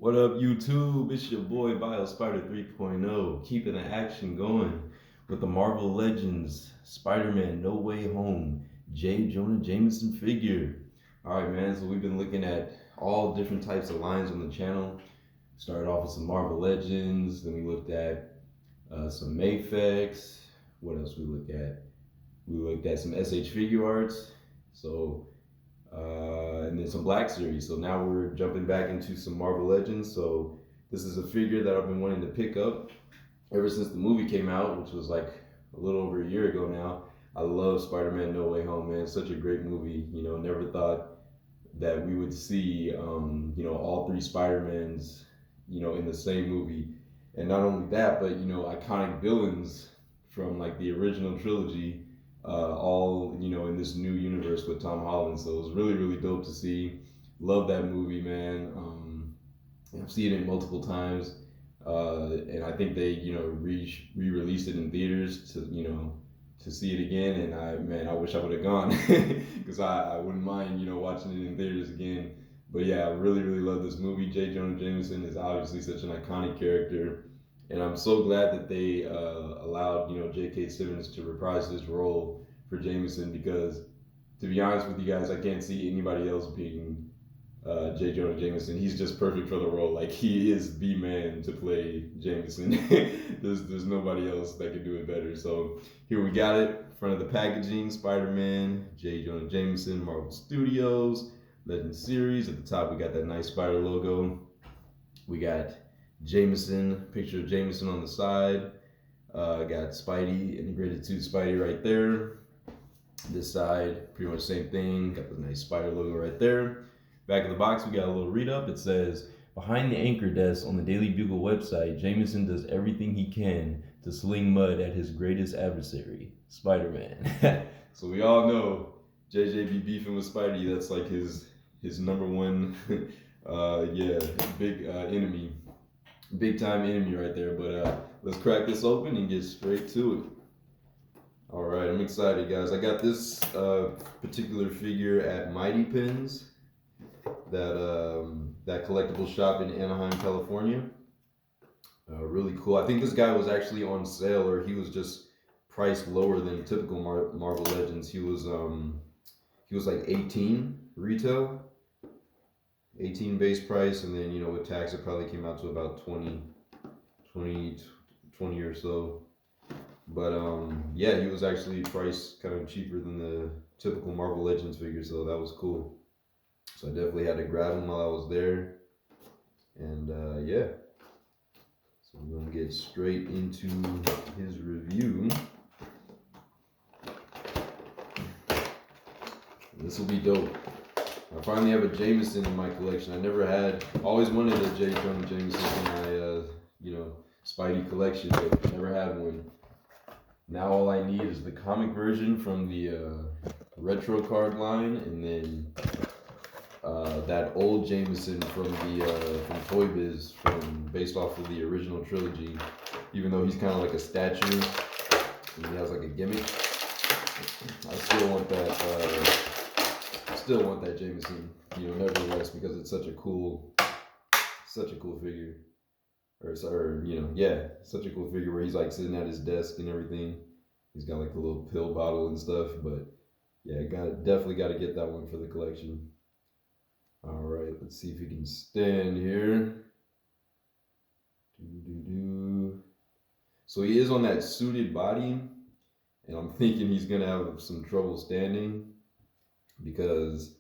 What up, YouTube? It's your boy BioSpider 3.0, keeping the action going with the Marvel Legends Spider-Man No Way Home Jonah Jameson figure. All right, man. So we've been looking at all different types of lines on the channel. Started off with some Marvel Legends, then we looked at some Mayfex. What else we looked at? We looked at some SH figure arts. So and then some Black Series. So now we're jumping back into some Marvel Legends. So this is a figure that I've been wanting to pick up ever since the movie came out, which was like a little over a year ago now. I love Spider-Man No Way Home, man. Such a great movie. Never thought that we would see, all three Spider-Mans, in the same movie. And not only that, but, iconic villains from like the original trilogy, all, in this new universe with Tom Holland. So it was really, really dope to see. Love that movie, man. I've seen it multiple times. And I think they, re-released it in theaters to see it again. And I wish I would have gone because I wouldn't mind, watching it in theaters again. But yeah, I really, really love this movie. Jonah Jameson is obviously such an iconic character. And I'm so glad that they allowed, J.K. Simmons to reprise his role for Jameson because, to be honest with you guys, I can't see anybody else being Jonah Jameson. He's just perfect for the role. Like, he is the man to play Jameson. there's nobody else that can do it better. So here we got it. Front of the packaging, Spider-Man, Jonah Jameson, Marvel Studios, Legend Series. At the top, we got that nice spider logo. We got Jameson, picture of Jameson on the side. Got Spidey, integrated to Spidey right there. This side, pretty much same thing. Got the nice spider logo right there. Back of the box, we got a little read up. It says, behind the anchor desk on the Daily Bugle website, Jameson does everything he can to sling mud at his greatest adversary, Spider-Man. So we all know JJ be beefing with Spidey. That's like his number one, big enemy. Big time enemy right there. But let's crack this open and get straight to it. All right, I'm excited, guys. I got this particular figure at Mighty Pins, that collectible shop in Anaheim, California. Really cool. I think this guy was actually on sale, or he was just priced lower than typical Marvel Legends. He was like 18 retail, 18 base price, and then with tax it probably came out to about 20 or so. But yeah, he was actually priced kind of cheaper than the typical Marvel Legends figure, so that was cool. So I definitely had to grab him while I was there. And yeah, so we're gonna get straight into his review. This will be dope. I finally have a Jameson in my collection. Always wanted a Jonah Jameson in my, Spidey collection, but never had one. Now all I need is the comic version from the retro card line, and then that old Jameson from Toy Biz, based off of the original trilogy. Even though he's kind of like a statue, and he has like a gimmick, I still want that. Jameson, nevertheless, because it's such a cool figure. Such a cool figure where he's like sitting at his desk and everything. He's got like a little pill bottle and stuff, but yeah, definitely got to get that one for the collection. All right, let's see if he can stand here. So he is on that suited body, and I'm thinking he's gonna have some trouble standing because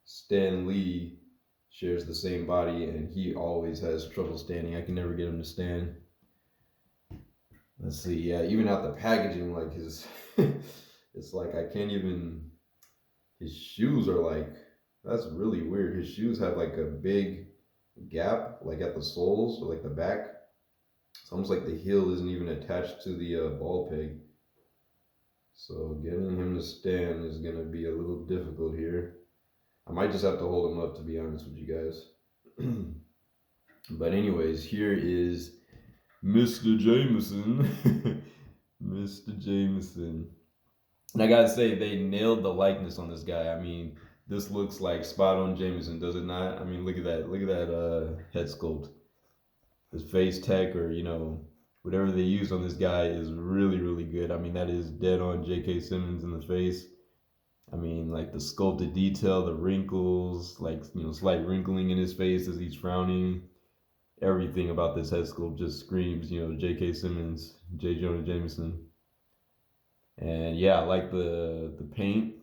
Stan Lee shares the same body, and he always has trouble standing. I can never get him to stand. Let's see. Yeah, even out the packaging, like his, it's like I can't even. His shoes are like, that's really weird. His shoes have like a big gap, like at the soles or like the back. It's almost like the heel isn't even attached to the ball peg. So getting him to stand is gonna be a little difficult here. I might just have to hold him up, to be honest with you guys. But anyways, here is Mr. Jameson. Mr. Jameson. And I gotta say, they nailed the likeness on this guy. I mean, This looks like spot on Jameson, does it not? I mean, look at that. Look at that head sculpt. This face tech, or whatever they use on this guy is really, really good. I mean, that is dead on J.K. Simmons in the face. I mean, like the sculpted detail, the wrinkles, like slight wrinkling in his face as he's frowning. Everything about this head sculpt just screams, J.K. Simmons, J. Jonah Jameson. And yeah, I like the paint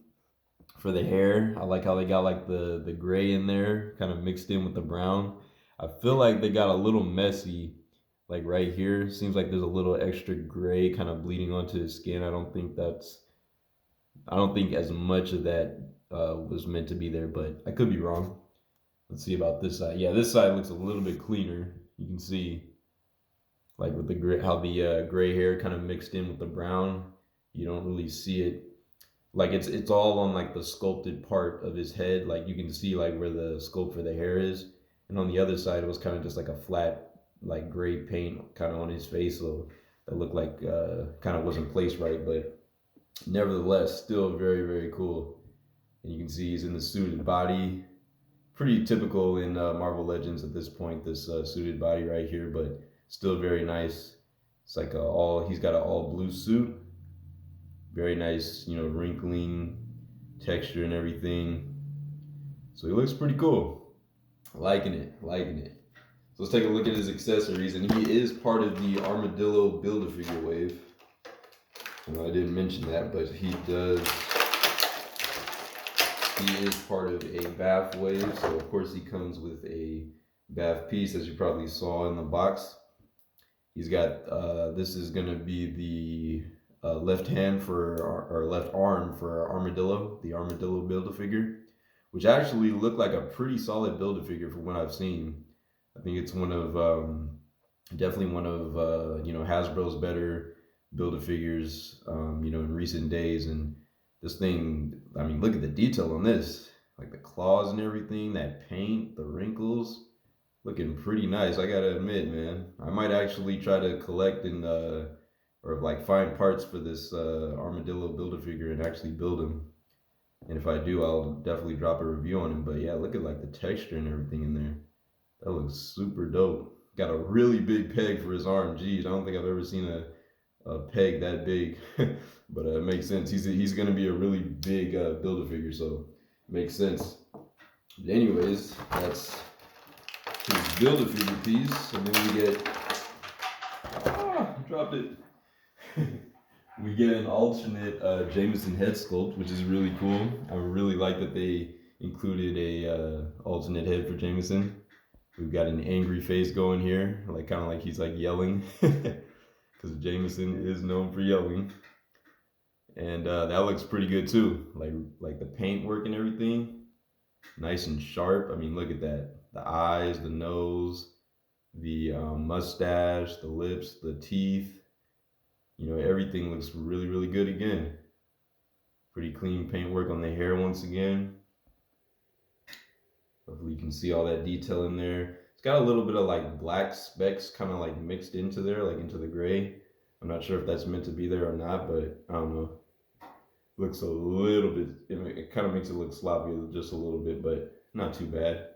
for the hair. I like how they got like the gray in there, kind of mixed in with the brown. I feel like they got a little messy, like right here. Seems like there's a little extra gray kind of bleeding onto his skin. I don't think as much of that was meant to be there, but I could be wrong. Let's see about this side. Yeah, this side looks a little bit cleaner. You can see, like with the gray, how the gray hair kind of mixed in with the brown. You don't really see it. Like it's all on like the sculpted part of his head. Like you can see like where the sculpt for the hair is, and on the other side it was kind of just like a flat like gray paint kind of on his face, so that looked like kind of wasn't placed right, but nevertheless still very, very cool. And you can see he's in the suited body, pretty typical in Marvel Legends at this point, this suited body right here, but still very nice. It's like he's got an all blue suit, very nice, wrinkling texture and everything. So he looks pretty cool. Liking it, liking it. So let's take a look at his accessories, and he is part of the Armadillo Build-A-Figure wave. I didn't mention that, but he is part of a BAF wave, so of course he comes with a BAF piece, as you probably saw in the box. He's got, this is going to be the left hand or left arm for Armadillo, the Armadillo Build-A-Figure, which actually looked like a pretty solid Build-A-Figure from what I've seen. I think it's definitely one of Hasbro's better Build-A-Figures, in recent days. And this thing, I mean, look at the detail on this, like the claws and everything, that paint, the wrinkles, looking pretty nice. I gotta admit, man, I might actually try to collect and or like find parts for this Armadillo Build-A-Figure and actually build him. And if I do, I'll definitely drop a review on him. But yeah, look at like the texture and everything in there. That looks super dope. Got a really big peg for his arm. Geez, I don't think I've ever seen a peg that big. But it makes sense. He's going to be a really big Build-A-Figure, so it makes sense. But anyways, that's his Build-A-Figure piece. And then we get... dropped it. We get an alternate Jameson head sculpt, which is really cool. I really like that they included a alternate head for Jameson. We've got an angry face going here, like kind of like he's like yelling, because Jameson is known for yelling. And that looks pretty good too. Like the paint work and everything, nice and sharp. I mean, look at that. The eyes, the nose, the mustache, the lips, the teeth. Everything looks really, really good again. Pretty clean paint work on the hair once again. Hopefully you can see all that detail in there. It's got a little bit of like black specks kind of like mixed into there, like into the gray. I'm not sure if that's meant to be there or not, but I don't know. Looks a little bit, it kind of makes it look sloppy just a little bit, but not too bad.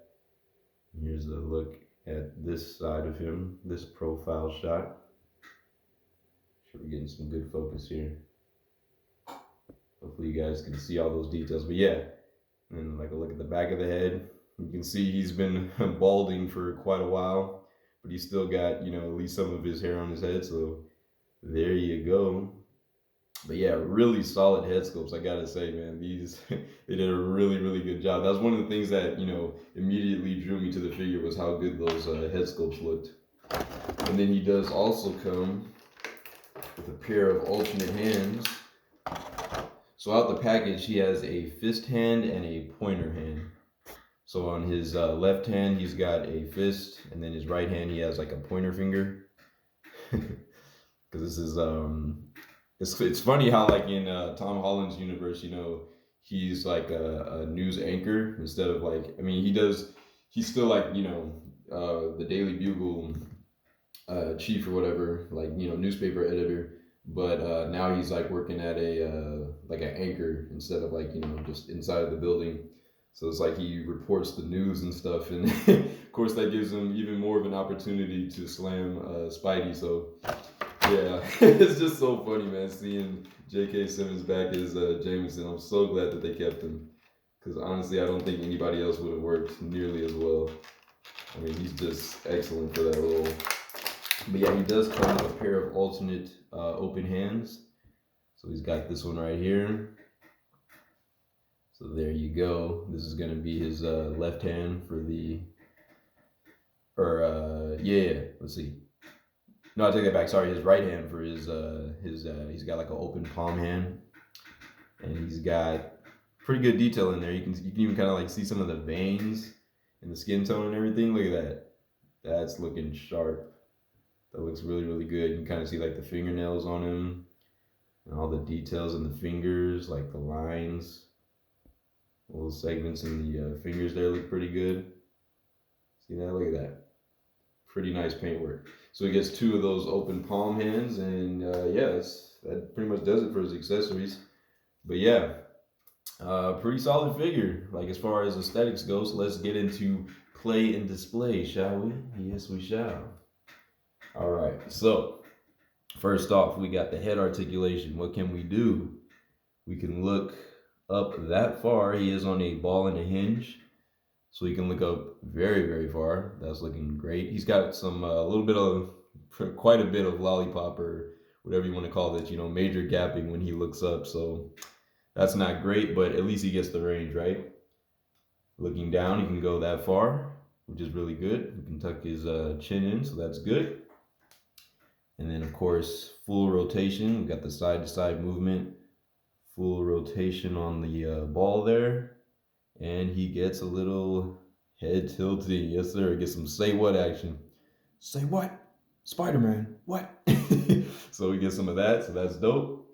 Here's a look at this side of him, this profile shot. Sure we're getting some good focus here. Hopefully you guys can see all those details, but yeah. And then like a look at the back of the head. You can see he's been balding for quite a while, but he's still got, at least some of his hair on his head, so there you go. But yeah, really solid head sculpts, I gotta say, man. They did a really, really good job. That was one of the things that, immediately drew me to the figure, was how good those head sculpts looked. And then he does also come with a pair of alternate hands. So out the package, he has a fist hand and a pointer hand. So on his left hand, he's got a fist, and then his right hand, he has like a pointer finger. Because this is, it's funny how like in Tom Holland's universe, he's like a news anchor instead of like, I mean, he's still like, the Daily Bugle chief or whatever, like, newspaper editor. But now he's like working at a like an anchor instead of like just inside of the building. So it's like he reports the news and stuff, and of course that gives him even more of an opportunity to slam Spidey. So yeah, it's just so funny, man, seeing J.K. Simmons back as Jameson. I'm so glad that they kept him, because honestly, I don't think anybody else would have worked nearly as well. I mean, he's just excellent for that role. But yeah, he does come with a pair of alternate open hands. So he's got this one right here. So there you go. This is going to be his left hand for the, let's see. No, I take that back. Sorry, his right hand for his he's got like an open palm hand. And he's got pretty good detail in there. You can even kind of like see some of the veins in the skin tone and everything. Look at that. That's looking sharp. That looks really, really good. You can kind of see like the fingernails on him and all the details in the fingers, like the lines. Little segments in the fingers there look pretty good. See that? Look at that. Pretty nice paintwork. So he gets 2 of those open palm hands, and yeah, that pretty much does it for his accessories. But yeah, pretty solid figure. Like as far as aesthetics goes, let's get into play and display, shall we? Yes, we shall. All right. So first off, we got the head articulation. What can we do? We can look up that far. He is on a ball and a hinge, so he can look up very, very far. That's looking great. He's got some quite a bit of lollipop or whatever you want to call it, major gapping when he looks up. So that's not great, but at least he gets the range, right? Looking down, he can go that far, which is really good. He can tuck his chin in, so that's good. And then, of course, full rotation. We've got the side-to-side movement. Full rotation on the ball there. And he gets a little head tilting. Yes, sir. Get some say what action. Say what? Spider-Man. What? So we get some of that. So that's dope.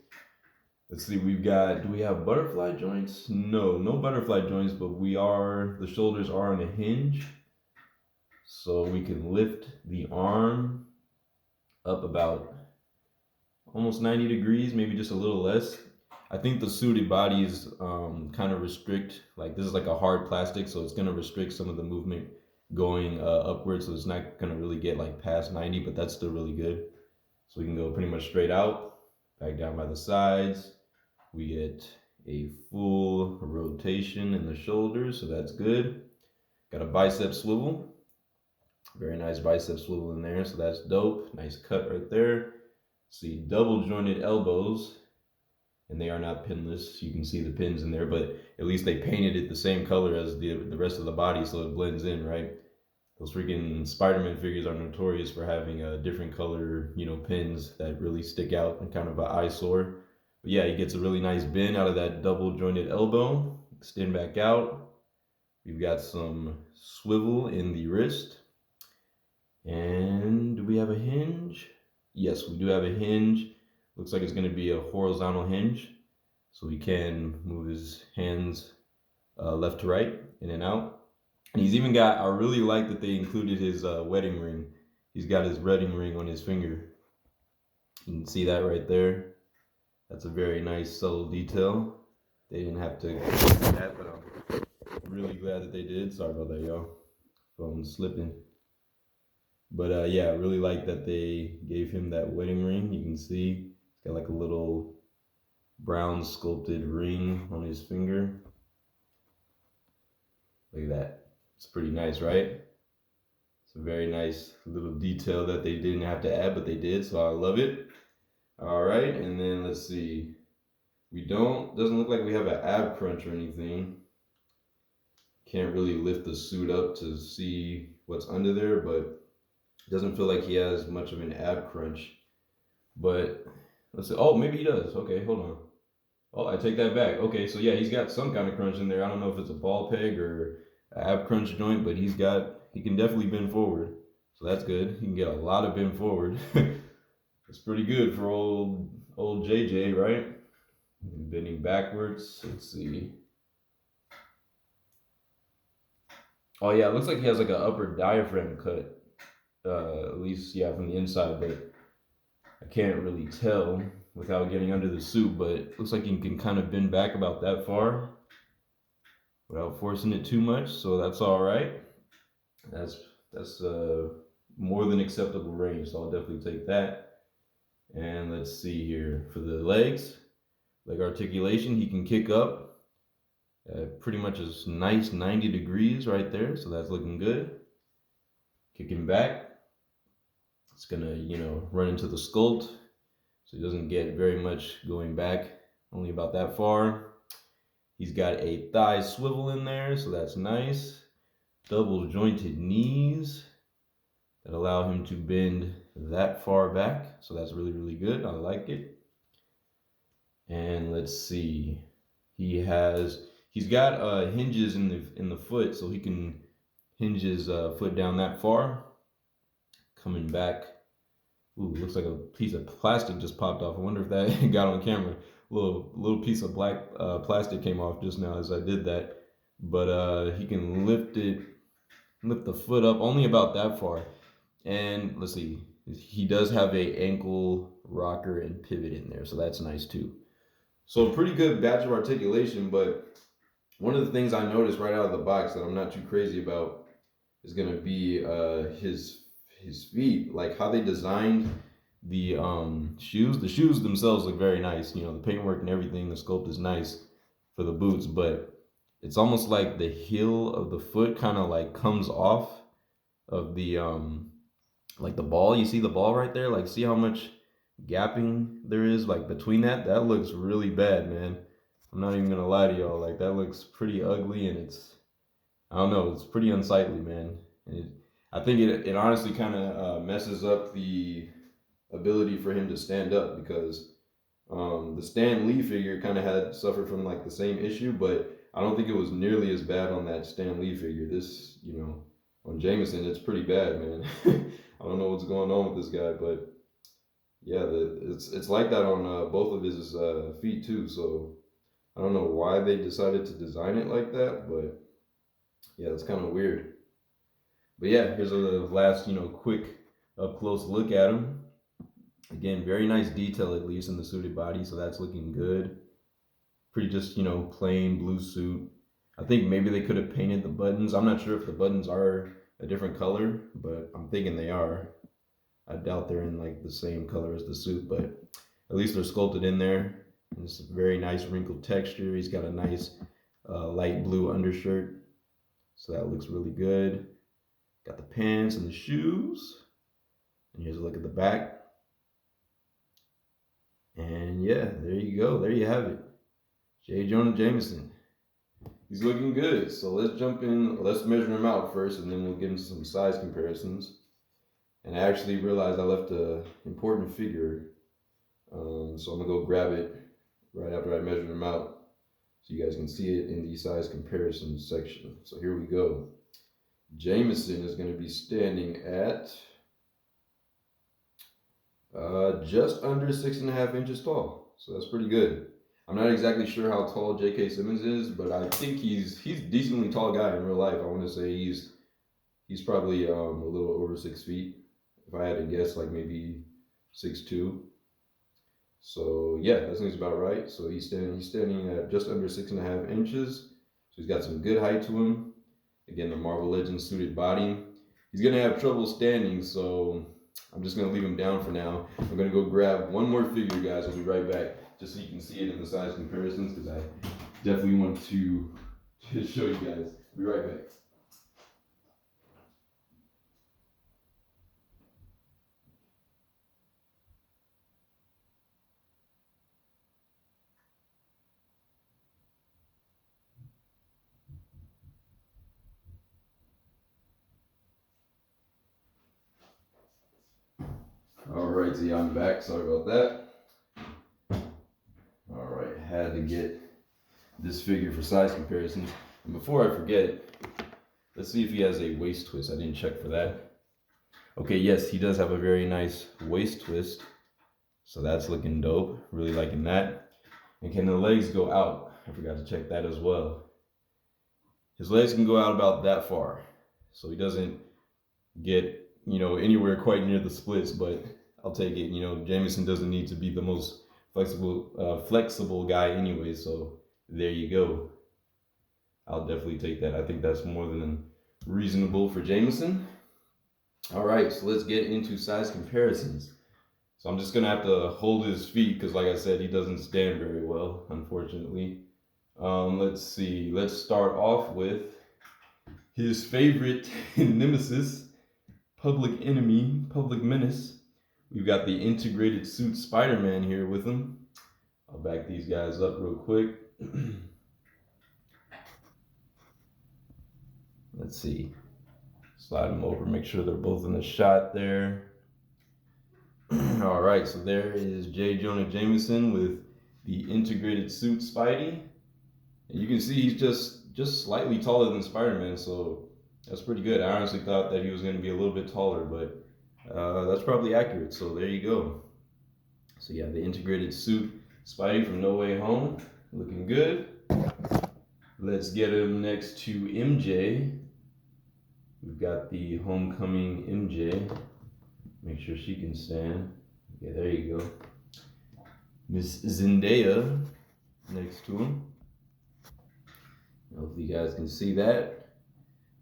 Let's see. Do we have butterfly joints? No butterfly joints, but the shoulders are on a hinge. So we can lift the arm up about almost 90 degrees, maybe just a little less. I think the suited bodies kind of restrict, like this is like a hard plastic, so it's going to restrict some of the movement going upwards, so it's not going to really get like past 90, but that's still really good. So we can go pretty much straight out, back down by the sides. We get a full rotation in the shoulders, so that's good. Got a bicep swivel. Very nice bicep swivel in there, so that's dope. Nice cut right there. See double jointed elbows, and they are not pinless. You can see the pins in there, but at least they painted it the same color as the rest of the body, so it blends in, right? Those freaking Spider-Man figures are notorious for having a different color, pins that really stick out and kind of an eyesore. But yeah, he gets a really nice bend out of that double jointed elbow. Extend back out. We've got some swivel in the wrist. And do we have a hinge? Yes, we do have a hinge. Looks like it's going to be a horizontal hinge. So he can move his hands left to right, in and out. And he's even got, I really like that they included his wedding ring. He's got his wedding ring on his finger. You can see that right there. That's a very nice, subtle detail. They didn't have to do that, but I'm really glad that they did. Sorry about that, y'all. Phone's slipping. But yeah, I really like that they gave him that wedding ring. You can see it's got like a little brown sculpted ring on his finger. Look at that. It's pretty nice, right? It's a very nice little detail that they didn't have to add, but they did, so I love it. All right, and then let's see. Doesn't look like we have an ab crunch or anything. Can't really lift the suit up to see what's under there, but it doesn't feel like he has much of an ab crunch. But let's see. Oh, maybe he does. Okay, hold on. Oh, I take that back. Okay, so yeah, he's got some kind of crunch in there. I don't know if it's a ball peg or an ab crunch joint, but he can definitely bend forward. So that's good. He can get a lot of bend forward. It's pretty good for old JJ, right? Bending backwards. Let's see. Oh yeah, it looks like he has like an upper diaphragm cut. At least, yeah, from the inside, but I can't really tell without getting under the suit, but it looks like he can kind of bend back about that far. without forcing it too much. So that's all right. That's that's more than acceptable range. So I'll definitely take that. And let's see here for the legs, leg articulation. He can kick up. Pretty much a nice 90 degrees right there. So that's looking good. Kicking back. It's gonna run into the sculpt, so he doesn't get very much going back. Only about that far. He's got a thigh swivel in there, so that's nice. Double jointed knees that allow him to bend that far back. So that's really, really good. I like it. And let's see. He's got hinges in the foot, so he can hinge his foot down that far. Coming back. Ooh, looks like a piece of plastic just popped off. I wonder if that got on camera. Little piece of black plastic came off just now as I did that. But he can lift the foot up only about that far. And let's see, he does have a ankle rocker and pivot in there, so that's nice too. So pretty good batch of articulation, but one of the things I noticed right out of the box that I'm not too crazy about is gonna be his feet, like how they designed the shoes. The shoes themselves look very nice. The paintwork and everything, the sculpt is nice for the boots, but it's almost like the heel of the foot kind of like comes off of the like the ball. You see the ball right there? Like see how much gapping there is like between that? That looks really bad, man. I'm not even gonna lie to y'all. Like that looks pretty ugly, and I don't know, it's pretty unsightly, man. I think it honestly kind of messes up the ability for him to stand up because the Stan Lee figure kind of had suffered from like the same issue, but I don't think it was nearly as bad on that Stan Lee figure. This, on Jameson, it's pretty bad, man. I don't know what's going on with this guy, but yeah, it's like that on both of his feet too. So I don't know why they decided to design it like that, but yeah, it's kind of weird. But yeah, here's a last, quick up close look at him. Again, very nice detail at least in the suited body, so that's looking good. Pretty just, plain blue suit. I think maybe they could have painted the buttons. I'm not sure if the buttons are a different color, but I'm thinking they are. I doubt they're in like the same color as the suit, but at least they're sculpted in there. And it's a very nice wrinkled texture. He's got a nice light blue undershirt, so that looks really good. Got the pants and the shoes. And here's a look at the back. And yeah, there you go. There you have it. J. Jonah Jameson. He's looking good. So let's jump in. Let's measure him out first, and then we'll get into some size comparisons. And I actually realized I left an important figure. So I'm going to go grab it right after I measure him out so you guys can see it in the size comparison section. So here we go. Jameson is going to be standing at just under 6.5 inches tall. So that's pretty good. I'm not exactly sure how tall J.K. Simmons is, but I think he's a decently tall guy in real life. I want to say he's probably a little over 6 feet. If I had to guess, like maybe 6'2". So yeah, that seems about right. So he's standing at just under 6.5 inches. So he's got some good height to him. Again, the Marvel Legends suited body. He's gonna have trouble standing, so I'm just gonna leave him down for now. I'm gonna go grab one more figure, guys. I'll be right back, just so you can see it in the size comparisons, because I definitely want to show you guys. I'll be right back. All right, see, I'm back. Sorry about that. All right, had to get this figure for size comparisons. And before I forget, let's see if he has a waist twist. I didn't check for that. Okay, yes, he does have a very nice waist twist. So that's looking dope. Really liking that. And can the legs go out? I forgot to check that as well. His legs can go out about that far. So he doesn't get, anywhere quite near the splits, but I'll take it. Jameson doesn't need to be the most flexible guy anyway, so there you go. I'll definitely take that. I think that's more than reasonable for Jameson. All right, so let's get into size comparisons. So I'm just gonna have to hold his feet because, like I said, he doesn't stand very well, unfortunately. Let's see. Let's start off with his favorite nemesis, Public Enemy, Public Menace. We've got the integrated suit Spider-Man here with him. I'll back these guys up real quick. Let's see. Slide them over, make sure they're both in the shot there. All right, so there is J. Jonah Jameson with the integrated suit Spidey. And you can see he's just slightly taller than Spider-Man, so that's pretty good. I honestly thought that he was going to be a little bit taller, but that's probably accurate. So there you go. So yeah, the integrated suit Spidey from No Way Home, looking good. Let's get him next to MJ. We've got the Homecoming MJ. Make sure she can stand. Okay, there you go. Miss Zendaya next to him. Hopefully you guys can see that.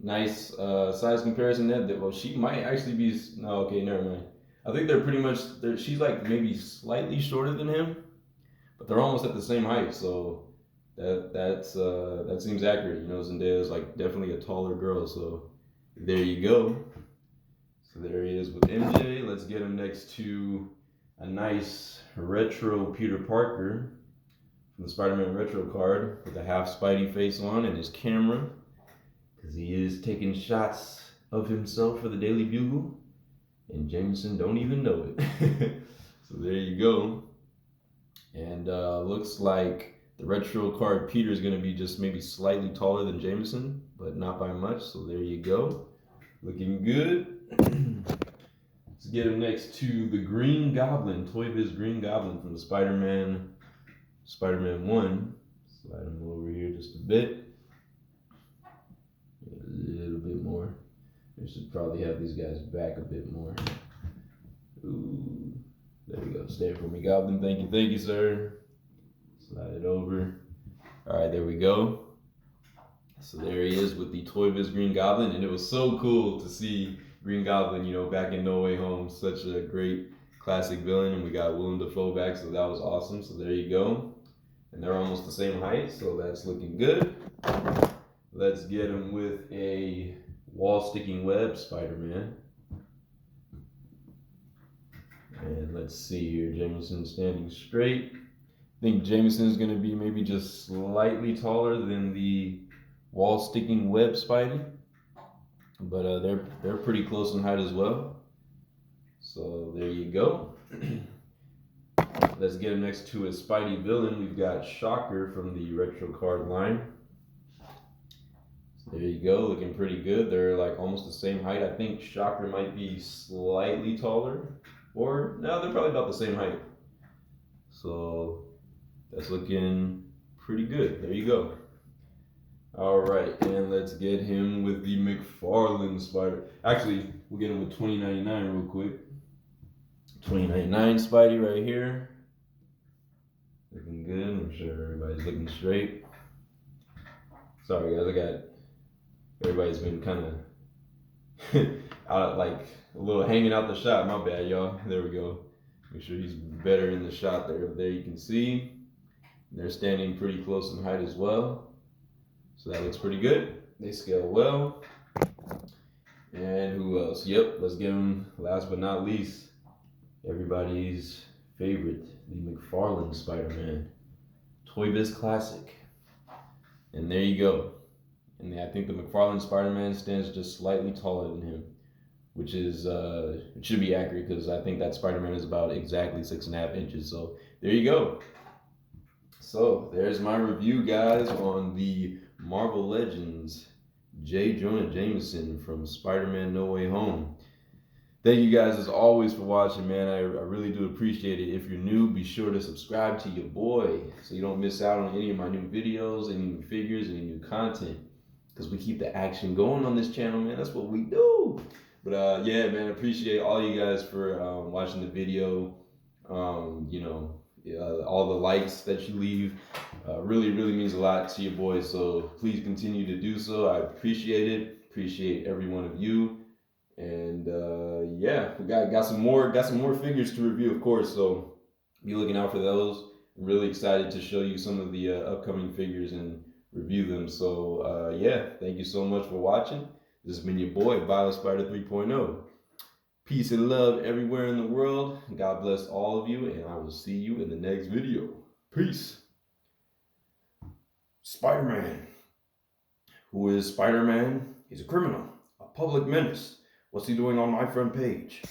Nice size comparison there. Well, she might actually be, no, okay, never mind. I think they're pretty much, she's like maybe slightly shorter than him, but they're almost at the same height, so that seems accurate. You know, Zendaya is like definitely a taller girl, so there you go. So there he is with MJ. Let's get him next to a nice retro Peter Parker from the Spider-Man retro card with a half Spidey face on and his camera, because he is taking shots of himself for the Daily Bugle, and Jameson don't even know it. So there you go. And looks like the retro card Peter is going to be just maybe slightly taller than Jameson, but not by much. So there you go. Looking good. Let's get him next to the Green Goblin, Toy Biz Green Goblin from the Spider-Man 1. Slide him over here just a bit. A little bit more. I should probably have these guys back a bit more. Ooh, there we go. Stay for me, Goblin. Thank you, sir. Slide it over. All right, there we go. So there he is with the Toy Biz Green Goblin, and it was so cool to see Green Goblin, you know, back in No Way Home. Such a great classic villain, and we got Willem Dafoe back, so that was awesome. So there you go. And they're almost the same height, so that's looking good. Let's get him with a wall-sticking web Spider-Man. And let's see here, Jameson standing straight. I think Jameson is going to be maybe just slightly taller than the wall-sticking web Spidey, but they're pretty close in height as well. So there you go. Let's get him next to a Spidey villain. We've got Shocker from the retro card line. So there you go, looking pretty good. They're like almost the same height. I think Shocker might be slightly taller, or no, they're probably about the same height. So that's looking pretty good. There you go. All right, and let's get him with the McFarlane Spider. Actually, we'll get him with 2099 real quick. 2099 Spidey right here. Looking good. Make sure everybody's looking straight. Sorry guys, everybody's been kind of out, like a little hanging out the shot. My bad, y'all. There we go. Make sure he's better in the shot there. There you can see they're standing pretty close in height as well. So that looks pretty good. They scale well. And who else? Yep, let's give him, last but not least, everybody's favorite, the McFarlane Spider-Man. Toy Biz Classic. And there you go. And I think the McFarlane Spider-Man stands just slightly taller than him, which is, it should be accurate because I think that Spider-Man is about exactly 6.5 inches. So there you go. So there's my review, guys, on the Marvel Legends J. Jonah Jameson from Spider-Man No Way Home. Thank you guys as always for watching, man. I really do appreciate it. If you're new, be sure to subscribe to your boy so you don't miss out on any of my new videos, any new figures, any new content. Because we keep the action going on this channel, man. That's what we do. But yeah, man, I appreciate all you guys for watching the video. You know, all the likes that you leave. Really, really means a lot to your boy. So please continue to do so. I appreciate it. Appreciate every one of you. And yeah, we got some more figures to review, of course. So be looking out for those. I'm really excited to show you some of the upcoming figures and review them. So yeah, thank you so much for watching. This has been your boy, Violet Spider 3.0. Peace and love everywhere in the world. God bless all of you, and I will see you in the next video. Peace. Spider-Man. Who is Spider-Man? He's a criminal, a public menace. What's he doing on my front page?